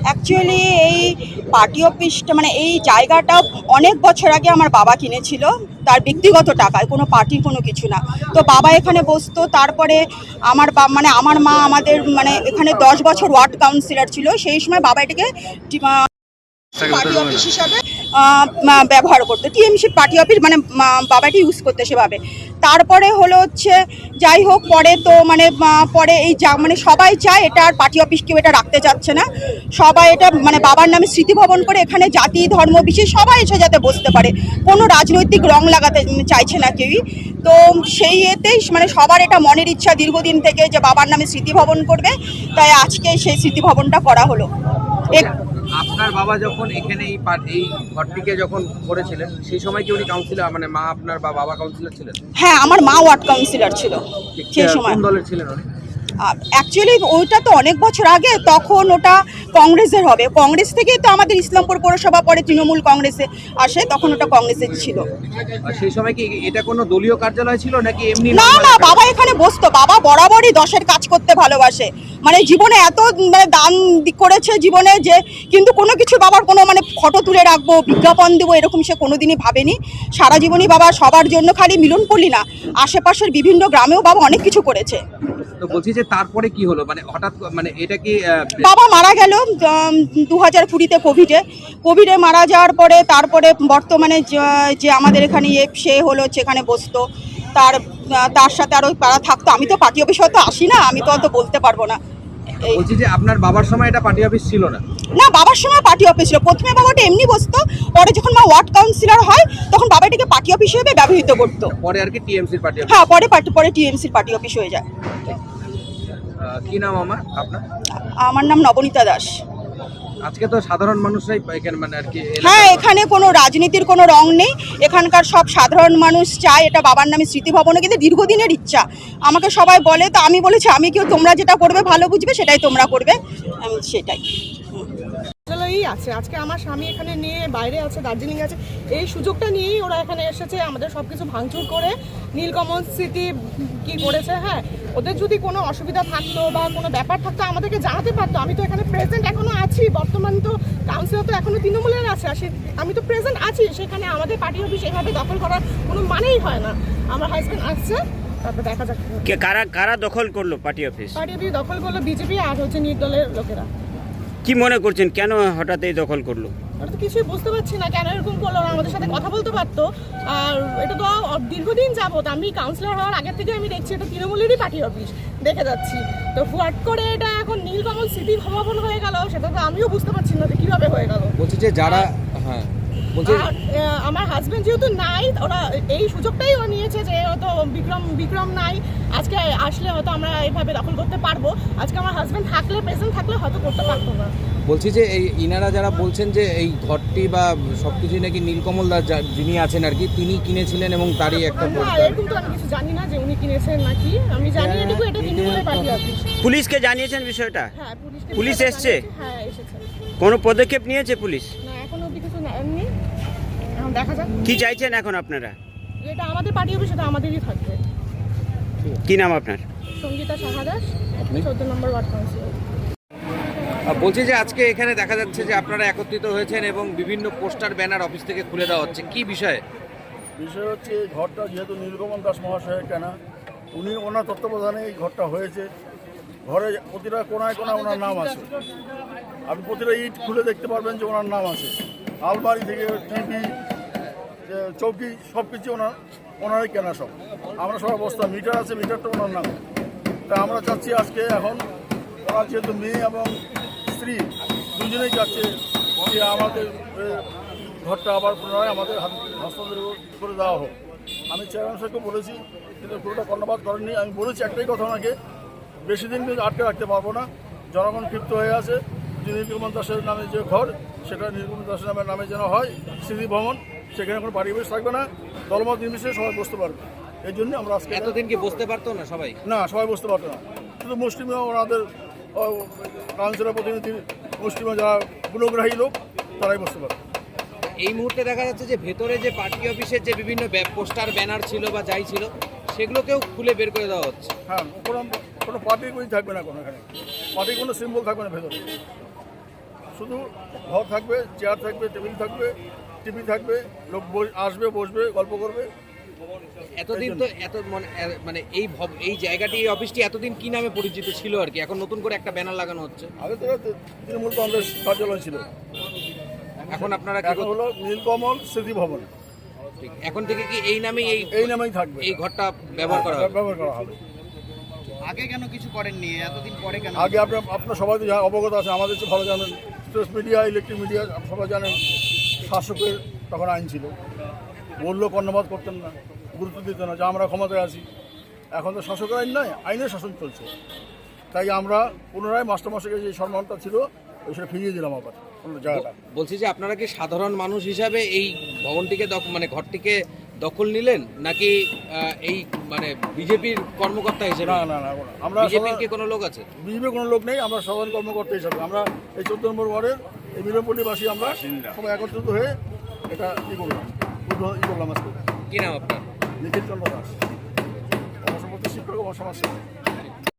Actually এই party অফিসটা মানে এই জায়গাটা অনেক বছর আগে আমার বাবা কিনেছিল, তার ব্যক্তিগত টাকায়, কোনো পার্টির কোনো কিছু না। তো বাবা এখানে বসতো, তারপরে মানে আমার মা আমাদের মানে এখানে 10 বছর ওয়ার্ড কাউন্সিলর ছিল, সেই সময় বাবা এটাকে পার্টি অফিস হিসাবে ব্যবহার করতো, টিএমসি পার্টি অফিস মানে বাবাটি ইউজ করতে সেভাবে। তারপরে হলো হচ্ছে যাই হোক, পরে তো মানে পরে এই মানে সবাই চায় এটা আর পার্টি অফিস কেউ এটা রাখতে চাচ্ছে না, সবাই এটা মানে বাবার নামে স্মৃতিভবন করে এখানে জাতি ধর্ম বিশেষ সবাই এসে যাতে বসতে পারে, কোনো রাজনৈতিক রং লাগাতে চাইছে না কেউই। তো সেই এতেই মানে সবার এটা মনের ইচ্ছা দীর্ঘদিন থেকে যে বাবার নামে স্মৃতিভবন করবে, তাই আজকে সেই স্মৃতিভবনটা করা হলো। আপনার বাবা যখন এখানে এই ঘরটিকে যখন করেছিলেন সেই সময় কি উনি কাউন্সিলর, মানে মা আপনার বা বাবা কাউন্সিলর ছিলেন? হ্যাঁ, আমার মা ওয়ার্ড কাউন্সিলর ছিল সেই সময়। কোন দলের ছিলেন উনি? অ্যাকচুয়ালি ওইটা তো অনেক বছর আগে, তখন ওটা কংগ্রেসের হবে, কংগ্রেস থেকেই তো আমাদের ইসলামপুর পৌরসভা পরে তৃণমূল কংগ্রেসে আসে, তখন ওটা কংগ্রেসের ছিল। সেই সময় কি এটা কোনো দলীয় কার্যালয় ছিল নাকি এমনি? না না, বাবা এখানে বসতো, বাবা বরাবরই দশের কাজ করতে ভালোবাসে, মানে জীবনে এত মানে দান করেছে জীবনে যে, কিন্তু কোনো কিছু বাবার কোনো মানে ফটো তুলে রাখবো বিজ্ঞাপন দেবো এরকম সে কোনোদিনই ভাবেনি। সারা জীবনই বাবা সবার জন্য, খালি মিলনপল্লী না আশেপাশের বিভিন্ন গ্রামেও বাবা অনেক কিছু করেছে। তো বলছি যে তারপরে কি হলো, মানে হঠাৎ মানে এটা কি বাবা মারা গেল 2020-তে কোভিডে মারা যাওয়ার পরে, তারপরে বর্তমানে যে আমাদের এখানে সে হলো সেখানে বসতো, তার সাথে আরও পাড়া থাকতো। আমি তো পার্টি অফিসে হয়তো আসি না, আমি তো অত বলতে পারবো না। বলছি যে আপনার বাবার সময় এটা পার্টি অফিস ছিল না? না, বাবার সময় পার্টি অফিস ছিল, প্রথমে বাবাটা এমনি বসতো, পরে যখন মা ওয়ার্ড কাউন্সিলর হয় তখন বাবা এটাকে পার্টি অফিস হিসেবে ব্যবহৃত করতো। পরে আর কি টিএমসির পার্টি অফিস? হ্যাঁ, পরে টিএমসির পার্টি অফিস হয়ে যায়। কি নাম আপনার? আমার নাম নবনীতা দাস। আজকে তো সাধারণ মানুষরাই এখানে মানে আর কি। হ্যাঁ, এখানে কোনো রাজনীতির কোনো রং নেই, এখানকার সব সাধারণ মানুষ চায় এটা বাবার নামে স্মৃতিভবনে, কিন্তু দীর্ঘদিনের ইচ্ছা। আমাকে সবাই বলে, তো আমি বলেছি আমি কেউ, তোমরা যেটা করবে ভালো বুঝবে সেটাই তোমরা করবে, সেটাই আছে। আজকে আমার স্বামী এখানে নিয়ে বাইরে আছে, দার্জিলিং আছে, এই সুযোগটা নিয়েই ওরা এখানে এসেছে আমাদের সবকিছু ভাঙচুর করে নীলকমল স্মৃতি কি করেছে। হ্যাঁ, ওদের যদি কোনো অসুবিধা থাকতো বা কোনো ব্যাপার থাকতো আমাদেরকে জানাতে পারতো। আমি তো এখানে প্রেজেন্ট এখনো আছি, বর্তমান তো কাউন্সিলর তো এখনো তৃণমূলের আছে, আমি তো প্রেজেন্ট আছি সেখানে। আমাদের পার্টি অফিস এইভাবে দখল করার কোনো মানেই হয় না। আমার হাজবেন্ড আসছে, তারপর দেখা যাক কারা দখল করলো পার্টি অফিস দখল করলো বিজেপি আর হচ্ছে নির্দলের লোকেরা। কি মনে করছেন কেন হঠাৎ এই দখল করলো? ওরা তো কিছুই বুঝতে পারছি না কেন এরকম করলো। আমাদের সাথে কথা বলতে পারতো। আর এটা তো দীর্ঘদিন যাবত, আমি কাউন্সিলর হওয়ার আগের থেকে আমি দেখছি এটা তৃণমূলেরই পার্টি অফিস দেখে যাচ্ছি। তো হুয়াট করে এটা এখন নীলকমল স্মৃতি ভবন হয়ে গেল, সেটা তো আমিও বুঝতে পারছি না যে কিভাবে হয়ে গেল। বলছি যে যারা আমার হাজবেন্ড যেহেতু নাই, ওরা এই সুযোগটাই ও নিয়েছে যে হয়তো বিক্রম নাই, আজকে আসলে হয়তো আমরা এইভাবে দখল করতে পারবো। আজকে আমার হাজবেন্ড থাকলে, প্রেজেন্ট থাকলে হয়তো করতে পারতো না। বলছি যে এই ইনারা যারা বলছেন যে এই ঘরটি বা সবকিছু নাকি নীলকমল দাস যিনি আছেন আর কি তিনি কিনেছিলেন এবং তারই একটা এরকম তো আমি কিছু জানি না যে উনি কিনেছেন নাকি, আমি জানি এটুকু এটা তৃণমূলের পার্টি অফিস। পুলিশকে জানিয়েছেন বিষয়টা? হ্যাঁ, পুলিশ এসছে? হ্যাঁ, এসেছে। কোনো পদক্ষেপ নিয়েছে পুলিশ? না, এখনো অবধি কিছু নেননি, এখন দেখা যাক। কি চাইছেন এখন আপনারা? এটা আমাদের পার্টি অফিস, এটা আমাদেরই থাকবে। কি নাম আপনার? সঙ্গীতা সাহা দাস, 14 নম্বর ওয়ার্ড কাউন্সিলর। বলছি যে আজকে এখানে দেখা যাচ্ছে যে আপনারা একত্রিত হয়েছেন এবং বিভিন্ন পোস্টার ব্যানার অফিস থেকে খুলে দেওয়া হচ্ছে, কি বিষয়ে? বিষয় হচ্ছে এই ঘরটা যেহেতু নীলকমল দাস মহাশয়ের কেনা, ওনার তত্ত্বাবধানে এই ঘরটা হয়েছে। ঘরে প্রতিটা কোনায় কোনায় ওনার নাম আছে, আপনি প্রতিটা ইট খুলে দেখতে পারবেন যে ওনার নাম আছে। আলমারি থেকে টিভি, চৌকি সব কিছু ওনারই কেনা সব। আমরা সব অবস্থা মিটার আছে, মিটারটা ওনার নাম। তা আমরা চাচ্ছি আজকে এখন ওনার যেহেতু মেয়ে এবং স্ত্রী দুজনেই চাচ্ছে যে আমাদের ঘরটা আবার পুনরায় আমাদের হস্তান্তর করে দেওয়া হোক। আমি চেয়ারম্যান সাহেবকে বলেছি, কিন্তু পুরোটা কর্ণপাত করেননি। আমি বলেছি একটাই কথা ওনাকে, বেশি দিন কিন্তু আটকে রাখতে পারবো না, জনগণ ক্ষিপ্ত হয়ে আছে। যে নীলকমল দাসের নামে যে ঘর, সেটা নীলকমল দাসের নামে যেন হয় স্মৃতি ভবন, সেখানে কোনো পরিবেশ থাকবে না, দলমত নির্বিশেষে সবাই বসতে পারবে। এই জন্য আমরা আজকে। এতদিন কি বসতে পারতো না সবাই? না, সবাই বসতে পারতো না, শুধু মুসলিমরা, ওনাদের কাউন্সিলর প্রতিনিধি মুসলিমরা যারা গুণগ্রাহী লোক তারাই বসতে পারতো। এই মুহূর্তে দেখা যাচ্ছে যে ভেতরে যে পার্টি অফিসের যে বিভিন্ন পোস্টার ব্যানার ছিল বা যাই ছিল সেগুলোকেও খুলে বের করে দেওয়া হচ্ছে। হ্যাঁ, কোনো পার্টির কোনো থাকবে না, কোনো এখানে পার্টির কোনো সিম্বল থাকবে না ভেতরে। শুধু ঘর থাকবে, চেয়ার থাকবে, টেবিল থাকবে, টিভি থাকবে, লোক আসবে, বসবে, গল্প করবে। এতদিন তো এত মানে এই জায়গাটি, এই অফিসটি এতদিন কি নামে পরিচিত ছিল আর কি, এখন নতুন করে একটা ব্যানার লাগানো হচ্ছে। আগে তো তৃণমূল কংগ্রেস কার্যালয় ছিল, এখন আপনারা কি এখন হলো নীলকমল স্মৃতি ভবন। ঠিক, এখন থেকে কি এই নামেই এই নামেই থাকবে, এই ঘরটা ব্যবহার করা হবে? ব্যবহার করা হবে। আগে কেন কিছু করেননি, এতদিন পরে কেন? আগে আপনার সবাই তো অবগত আছে, আমাদের চেয়ে ভালো জানেন, প্রেস মিডিয়া, ইলেকট্রিক মিডিয়া সবাই জানেন, শাসকের তখন আইন ছিল, বললেও কর্ণপাত করতেন না, গুরুত্ব দিতেন না যে আমরা ক্ষমতায় আছি। এখন তো শাসকের আইন নয়, আইনের শাসন চলছে। তাই আমরা পুনরায় মাস্টারমশাইকে যে সম্মানটা ছিল সেটা ফিরিয়ে দিলাম আবার জায়গাটা। বলছি যে আপনারা কি সাধারণ মানুষ হিসাবে এই ভবনটিকে মানে ঘরটিকে দখল নিলেন, নাকি এই মানে বিজেপির কর্মকর্তা হিসেবে? না না না, আমরা বিজেপির কি কোনো লোক আছে? বিজেপির কোনো লোক নেই, আমরা সাধারণ কর্মকর্তা হিসাবে আমরা এই 14 নম্বর ওয়ার্ডের এই মিলনপল্লীবাসী আমরা সবাই একত্রিত হয়ে এটা ই করলাম আজকে। কি নাম আপনার? নিখিল চন্দ্র দাস, অবসরপ্রাপ্ত শিক্ষক ও সমাজসেবী।